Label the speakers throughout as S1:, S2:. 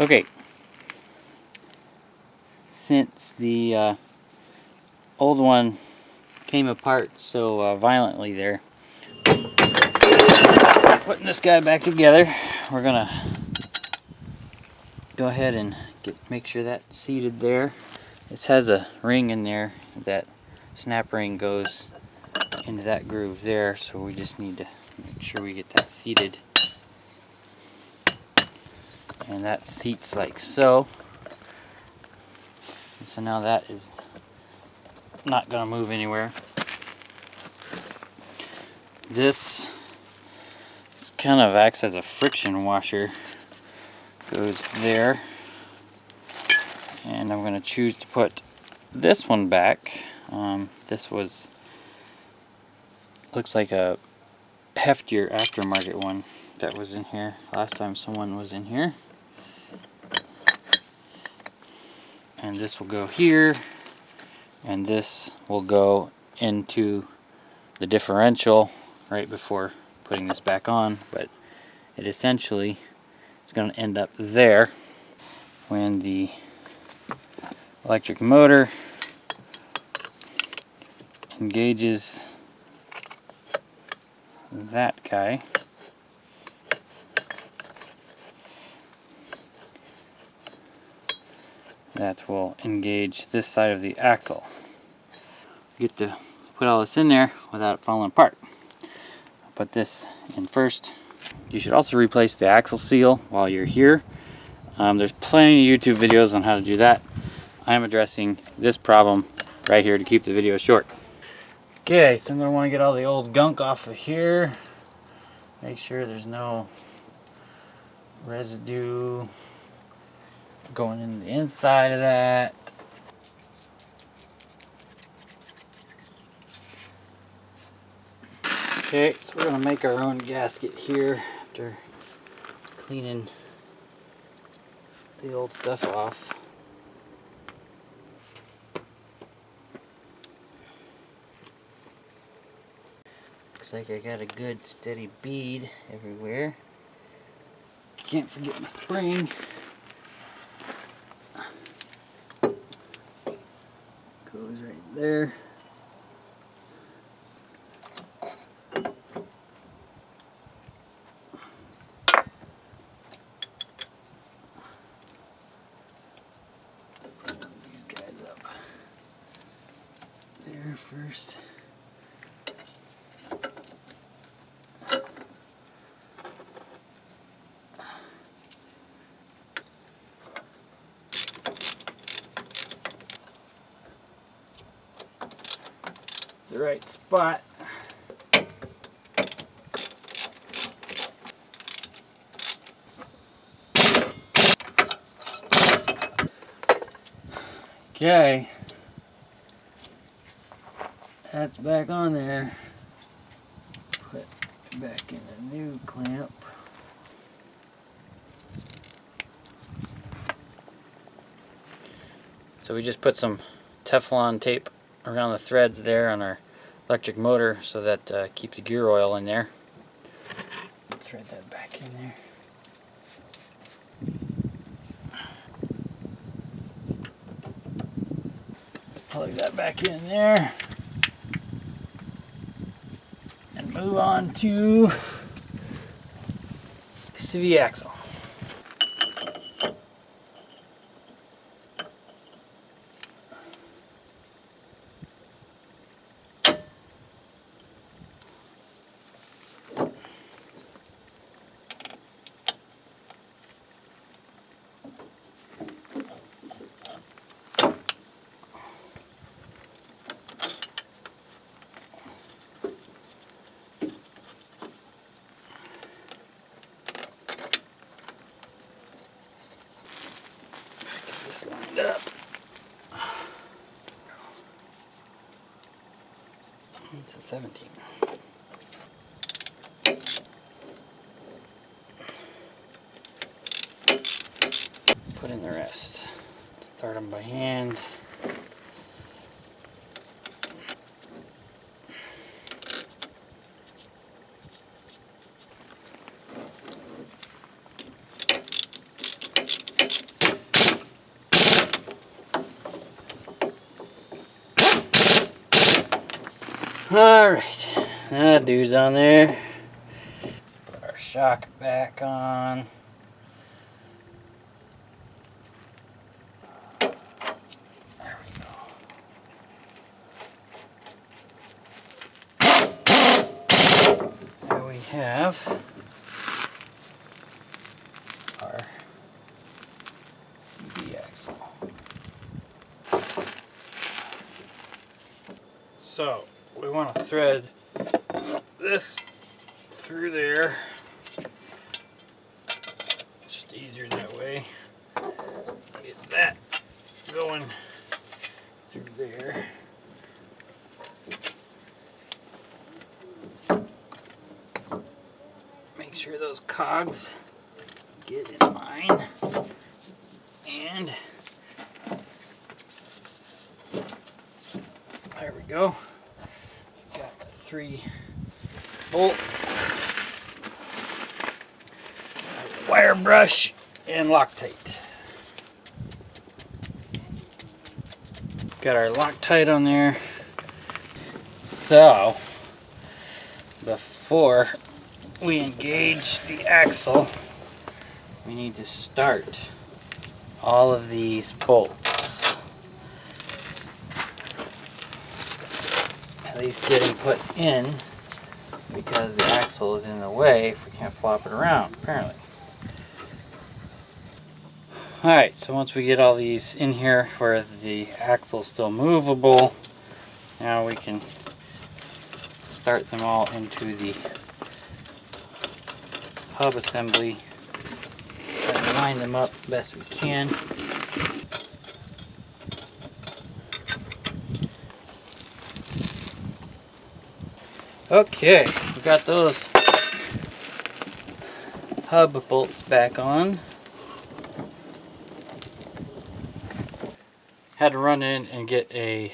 S1: Okay, since the old one came apart so violently there, putting this guy back together, we're gonna go ahead and make sure that's seated there. This has a ring in there. That snap ring goes into that groove there, so we just need to make sure we get that seated. And that seats like so. And so now that is not going to move anywhere. This kind of acts as a friction washer. Goes there. And I'm going to choose to put this one back. This looks like a heftier aftermarket one that was in here last time someone was in here. And this will go here, and this will go into the differential right before putting this back on, but it essentially is going to end up there when the electric motor engages that guy. That will engage this side of the axle. Get to put all this in there without it falling apart. I'll put this in first. You should also replace the axle seal while you're here. There's plenty of YouTube videos on how to do that. I'm addressing this problem right here to keep the video short. Okay, so I'm going to want to get all the old gunk off of here. Make sure there's no residue going in the inside of that. Okay, so we're going to make our own gasket here after cleaning the old stuff off. Looks like I got a good steady bead everywhere. Can't forget my spring. Goes right there. These guys up there first. The right spot. Okay, that's back on there. Put it back in the new clamp. So we just put some Teflon tape around the threads there on our electric motor so that keeps the gear oil in there. Thread that back in there. Plug that back in there. And move on to the CV axle. Lined up. It's a 17. Put in the rest. Start them by hand. Alright, that dude's on there. Put our shock back on. There we go. There we have our CD axle. So we want to thread this through there. It's just easier that way. Get that going through there. Make sure those cogs get in line. And there we go. Got 3 bolts, wire brush, and Loctite. Got our Loctite on there. So before we engage the axle, we need to start all of these bolts. At least get them put in, because the axle is in the way if we can't flop it around, apparently. Alright, so once we get all these in here where the axle is still movable, now we can start them all into the hub assembly. Try to line them up best we can. Okay, we got those hub bolts back on. Had to run in and get a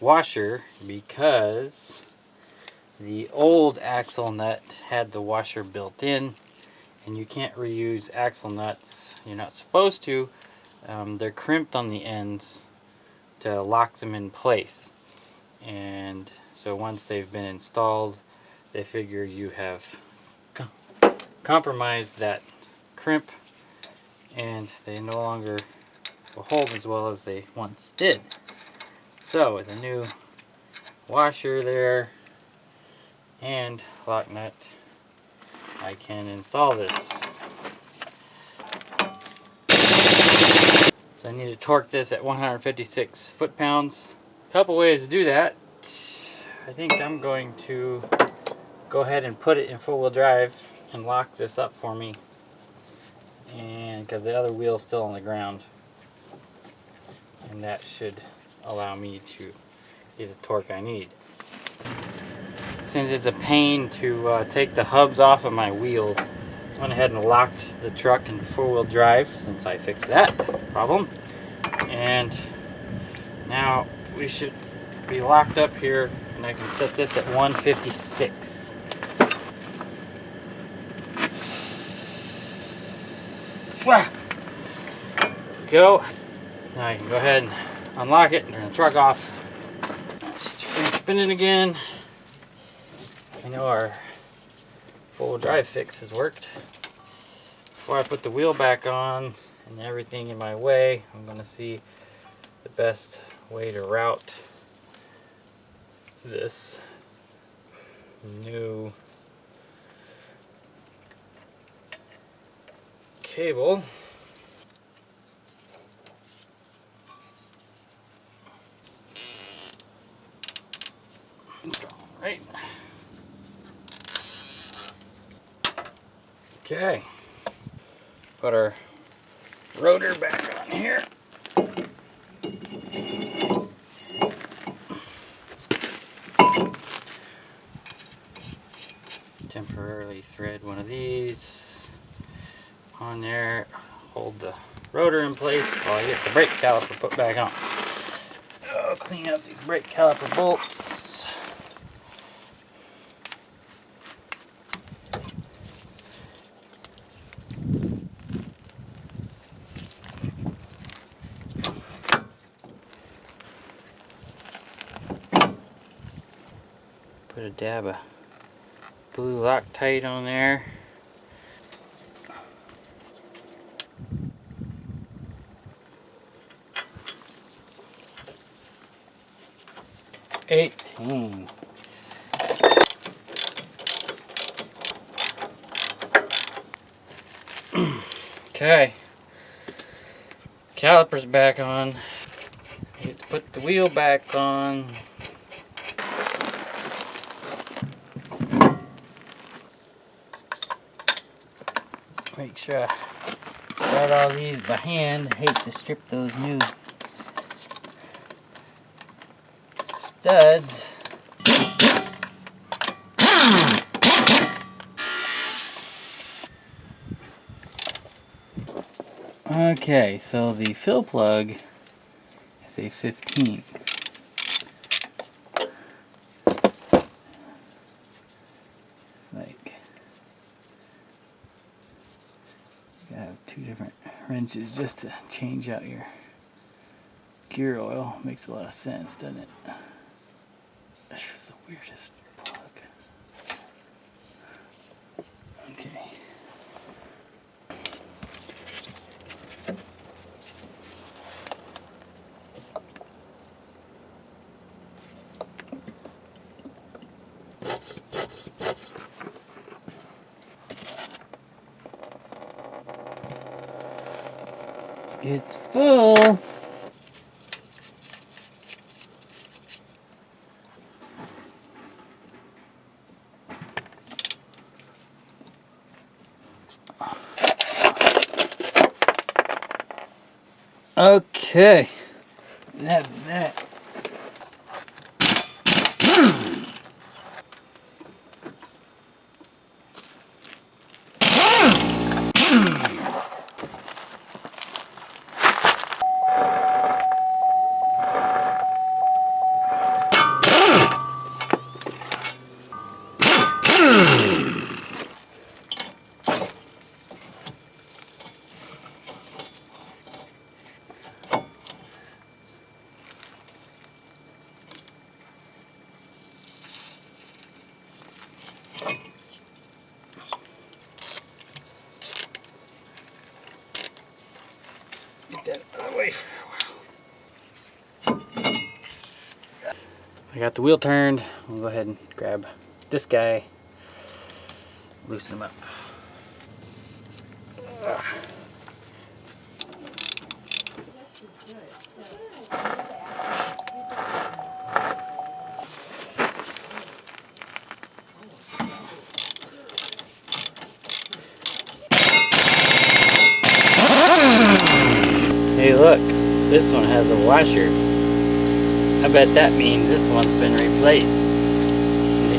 S1: washer because the old axle nut had the washer built in, and you can't reuse axle nuts. You're not supposed to. They're crimped on the ends to lock them in place, and so once they've been installed, they figure you have compromised that crimp, and they no longer will hold as well as they once did. So with a new washer there and lock nut, I can install this. So I need to torque this at 156 foot-pounds. A couple ways to do that. I think I'm going to go ahead and put it in four-wheel drive and lock this up for me, and because the other wheel's still on the ground, and that should allow me to get the torque I need. Since it's a pain to take the hubs off of my wheels, I went ahead and locked the truck in four-wheel drive since I fixed that problem. And now we should be locked up here, and I can set this at 156. There we go. Now you can go ahead and unlock it and turn the truck off. It's free spinning again. I know our four-wheel drive fix has worked. Before I put the wheel back on and everything in my way, I'm going to see the best way to route this new cable. Right. Okay. Put our rotor back on here. Temporarily thread one of these on there. Hold the rotor in place while I get the brake caliper put back on. I'll clean up these brake caliper bolts. dab of blue Loctite on there. $18. Okay, caliper's back on. Get to put the wheel back on. Make sure I start all these by hand. I hate to strip those new studs. Okay, so the fill plug is a 15. It's like you gotta have 2 different wrenches just to change out your gear oil. Makes a lot of sense, doesn't it? This is the weirdest plug. Okay. It's full. Okay, that's that. Get that out of the way for a while. I got the wheel turned. We'll go ahead and grab this guy, loosen him up. Hey look, this one has a washer. I bet that means this one's been replaced.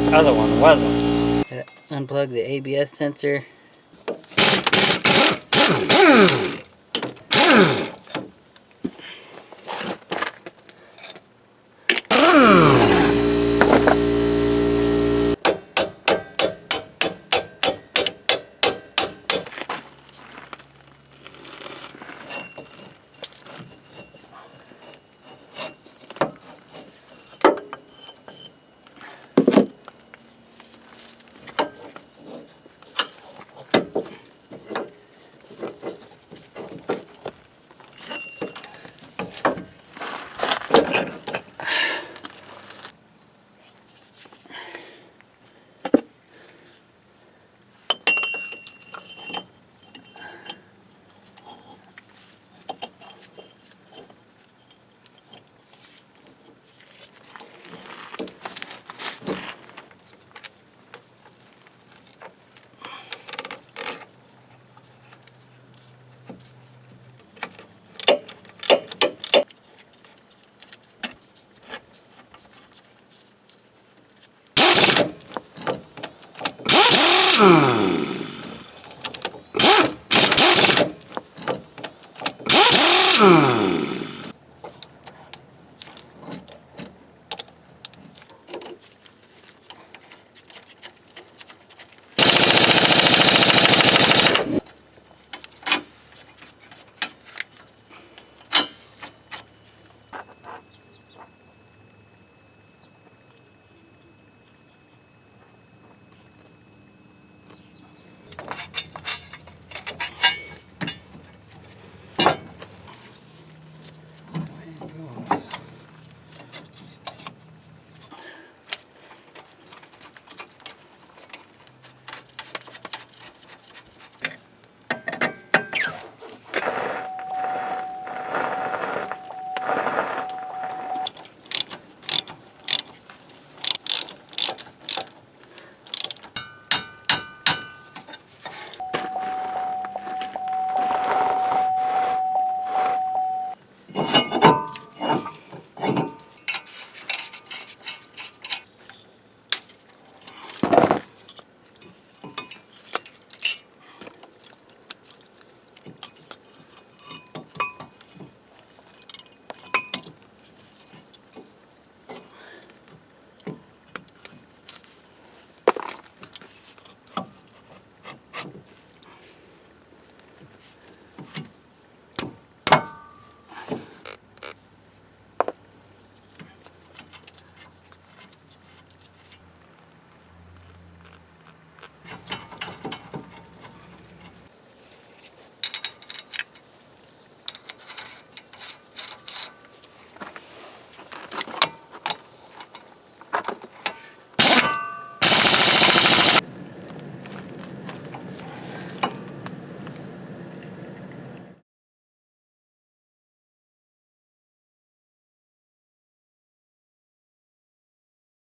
S1: The other one wasn't. Unplug the ABS sensor.